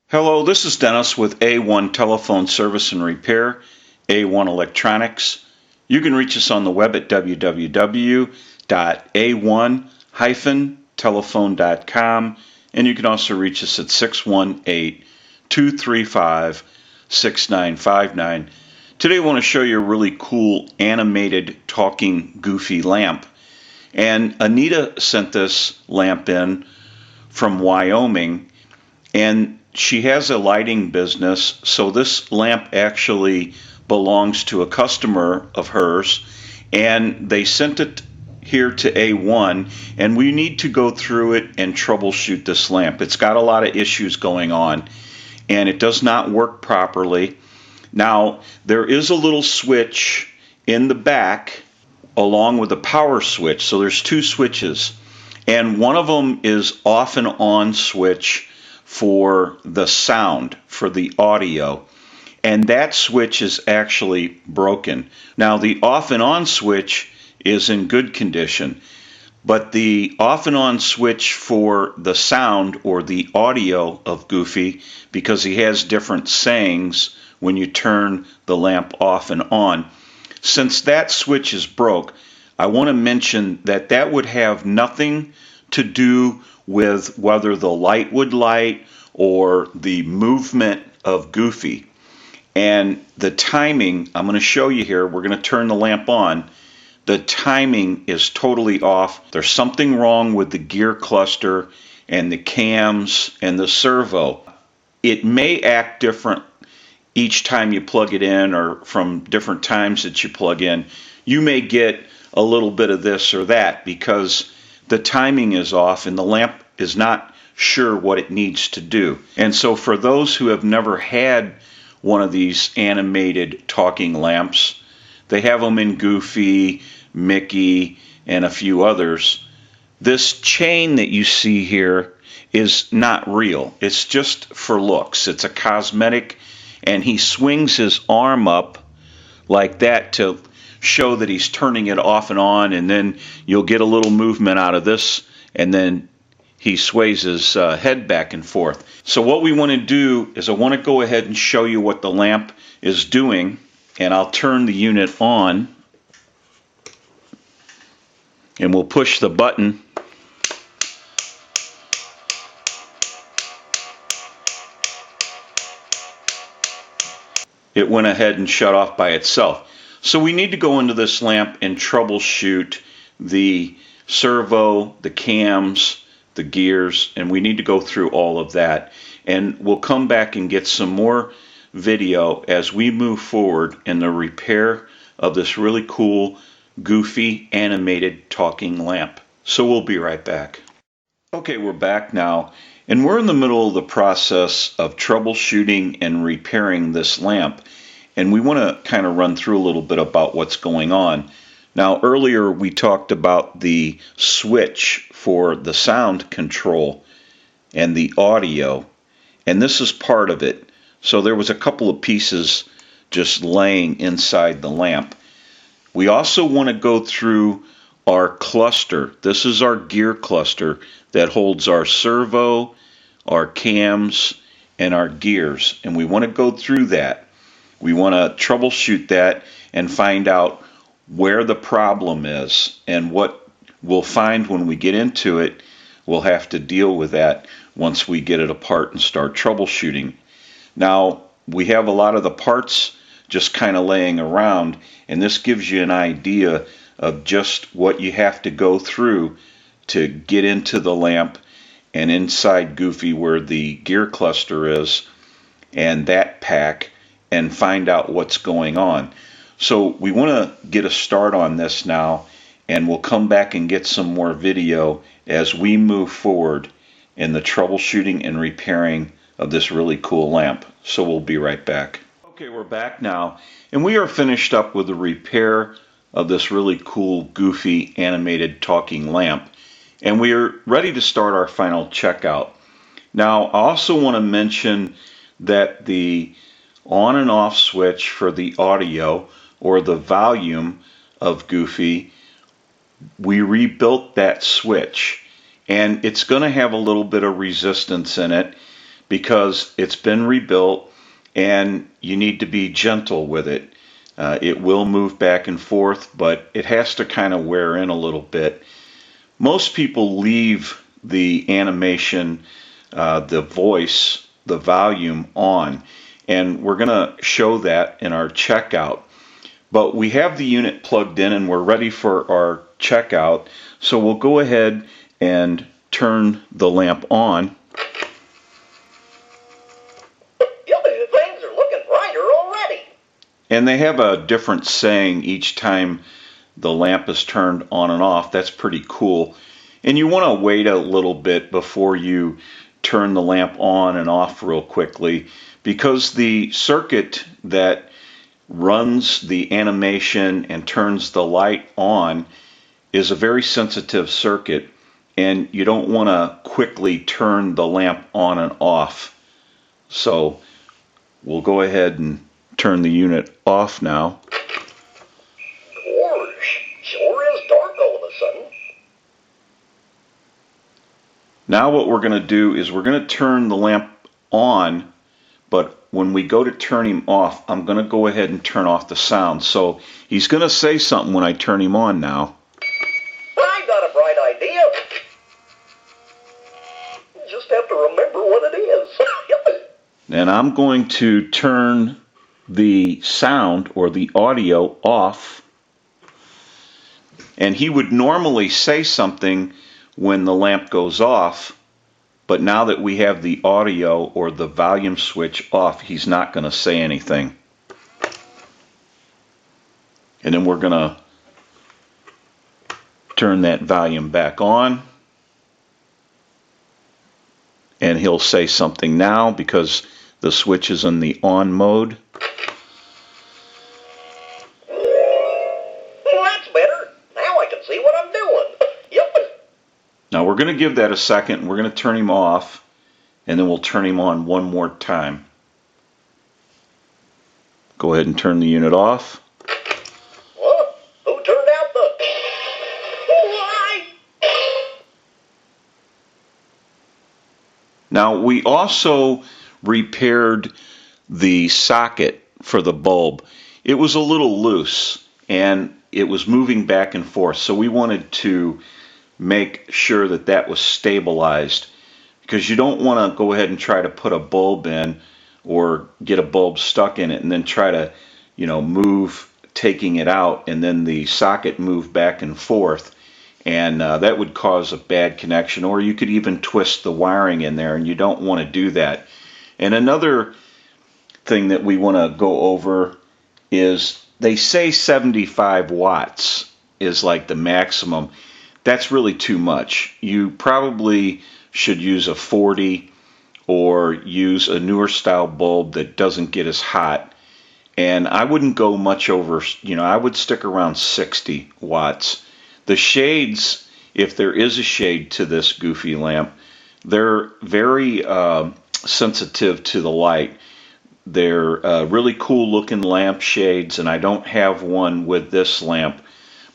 Hello, this is Dennis with A1 Telephone Service and Repair, A1 Electronics. You can reach us on the web at www.a1-telephone.com, and you can also reach us at 618-235-6959. Today I want to show you a really cool animated talking goofy lamp. And Anita sent this lamp in from Wyoming, and she has a lighting business, so this lamp actually belongs to a customer of hers, and they sent it here to A1, and we need to go through it and troubleshoot this lamp. It's got a lot of issues going on, and it does not work properly. Now, there is a little switch in the back along with a power switch, so there's two switches, and one of them is off and on switch for the sound, for the audio, and that switch is actually broken. Now, the off and on switch is in good condition, but the off and on switch for the sound or the audio of Goofy, because he has different sayings when you turn the lamp off and on, since that switch is broke, I want to mention that that would have nothing to do with whether the light would light or the movement of Goofy. And the timing, I'm going to show you here, we're going to turn the lamp on. The timing is totally off. There's something wrong with the gear cluster and the cams and the servo. It may act different each time you plug it in, or from different times that you plug in. You may get a little bit of this or that because the timing is off and the lamp is not sure what it needs to do. And so for those who have never had one of these animated talking lamps, they have them in Goofy, Mickey, and a few others. This chain that you see here is not real. It's just for looks. It's a cosmetic, and he swings his arm up like that to show that he's turning it off and on, and then you'll get a little movement out of this, and then he sways his head back and forth. So what we want to do is I want to go ahead and show you what the lamp is doing, and I'll turn the unit on, and we'll push the button. It went ahead and shut off by itself. So we need to go into this lamp and troubleshoot the servo, the cams, the gears, and we need to go through all of that. And we'll come back and get some more video as we move forward in the repair of this really cool, goofy, animated talking lamp. So we'll be right back. Okay, we're back now, and we're in the middle of the process of troubleshooting and repairing this lamp, and we want to kind of run through a little bit about what's going on. Now, earlier we talked about the switch for the sound control and the audio, and this is part of it. So there was a couple of pieces just laying inside the lamp. We also want to go through our cluster. This is our gear cluster that holds our servo, our cams, and our gears, and we want to go through that. We want to troubleshoot that and find out where the problem is, and what we'll find when we get into it, we'll have to deal with that once we get it apart and start troubleshooting. Now, we have a lot of the parts just kind of laying around, and this gives you an idea of just what you have to go through to get into the lamp and inside Goofy where the gear cluster is and that pack, and find out what's going on. So we want to get a start on this now, and we'll come back and get some more video as we move forward in the troubleshooting and repairing of this really cool lamp. So we'll be right back. Okay, we're back now, and we are finished up with the repair of this really cool, goofy, animated talking lamp, and we are ready to start our final checkout. Now, I also want to mention that the on and off switch for the audio, or the volume of Goofy, we rebuilt that switch, and it's going to have a little bit of resistance in it because it's been rebuilt and you need to be gentle with it. It will move back and forth, but it has to kind of wear in a little bit. Most people leave the animation, the voice, the volume on, and we're going to show that in our checkout. But we have the unit plugged in and we're ready for our checkout, so we'll go ahead and turn the lamp on. Things are looking brighter already. And they have a different saying each time the lamp is turned on and off. That's pretty cool. And you want to wait a little bit before you turn the lamp on and off real quickly, because the circuit that runs the animation and turns the light on is a very sensitive circuit, and you don't want to quickly turn the lamp on and off. So we'll go ahead and turn the unit off now. Gosh, sure is dark all of a sudden. Now what we're going to do is we're going to turn the lamp on, but when we go to turn him off, I'm going to go ahead and turn off the sound. So he's going to say something when I turn him on now. I've got a bright idea. Just have to remember what it is. And I'm going to turn the sound or the audio off. And he would normally say something when the lamp goes off, but now that we have the audio or the volume switch off, he's not going to say anything. And then we're going to turn that volume back on. And he'll say something now because the switch is in the on mode. Well, that's better. Now I can see what I'm doing. Yep. Now we're going to give that a second. We're going to turn him off, and then we'll turn him on one more time. Go ahead and turn the unit off. Well, who turned out the light? Now we also repaired the socket for the bulb. It was a little loose and it was moving back and forth, so we wanted to make sure that that was stabilized, because you don't want to go ahead and try to put a bulb in or get a bulb stuck in it and then try to, move taking it out, and then the socket move back and forth, and that would cause a bad connection, or you could even twist the wiring in there, and you don't want to do that. And another thing that we want to go over is they say 75 watts is like the maximum. That's really too much. You probably should use a 40 or use a newer style bulb that doesn't get as hot. And I wouldn't go much over, I would stick around 60 watts. The shades, if there is a shade to this Goofy lamp, they're very sensitive to the light. They're really cool looking lamp shades, and I don't have one with this lamp,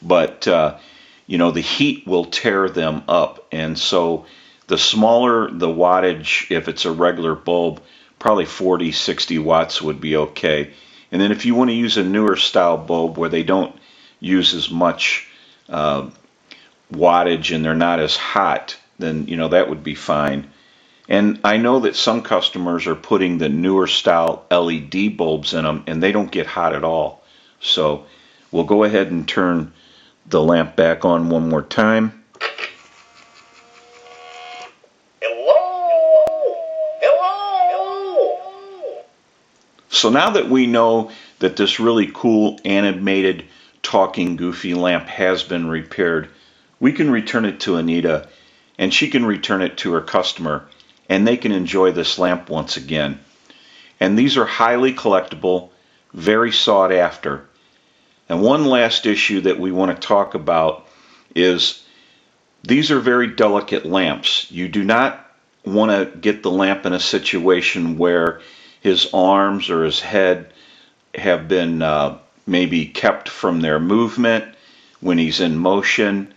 but the heat will tear them up, and so the smaller the wattage, if it's a regular bulb, probably 40, 60 watts would be okay. And then if you want to use a newer style bulb where they don't use as much wattage and they're not as hot, then that would be fine. And I know that some customers are putting the newer style LED bulbs in them, and they don't get hot at all. So we'll go ahead and turn the lamp back on one more time. Hello? Hello? So now that we know that this really cool animated talking Goofy lamp has been repaired, we can return it to Anita, and she can return it to her customer, and they can enjoy this lamp once again. And these are highly collectible, very sought after. And one last issue that we want to talk about is these are very delicate lamps. You do not want to get the lamp in a situation where his arms or his head have been maybe kept from their movement when he's in motion,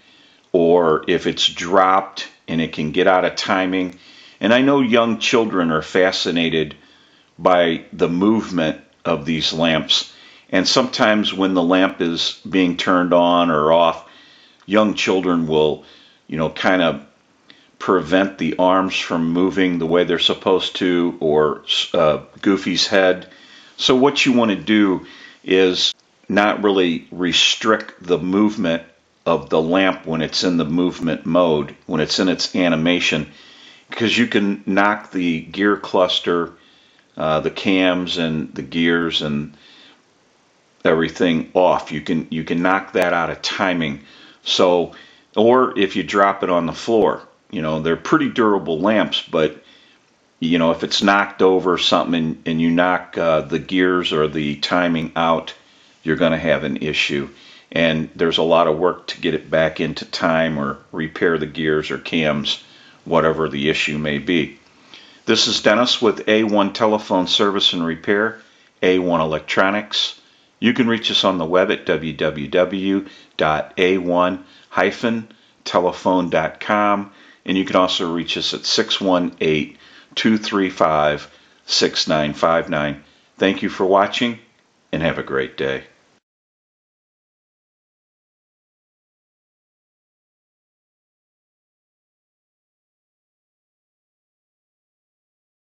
or if it's dropped and it can get out of timing. And I know young children are fascinated by the movement of these lamps. And sometimes when the lamp is being turned on or off, young children will, kind of prevent the arms from moving the way they're supposed to, or Goofy's head. So what you want to do is not really restrict the movement of the lamp when it's in the movement mode, when it's in its animation, because you can knock the gear cluster, the cams and the gears and everything off. You can knock that out of timing. So, or if you drop it on the floor, they're pretty durable lamps, but if it's knocked over something and you knock the gears or the timing out, you're going to have an issue. And there's a lot of work to get it back into time or repair the gears or cams, whatever the issue may be. This is Dennis with A1 Telephone Service and Repair, A1 Electronics. You can reach us on the web at www.a1-telephone.com, and you can also reach us at 618-235-6959. Thank you for watching, and have a great day.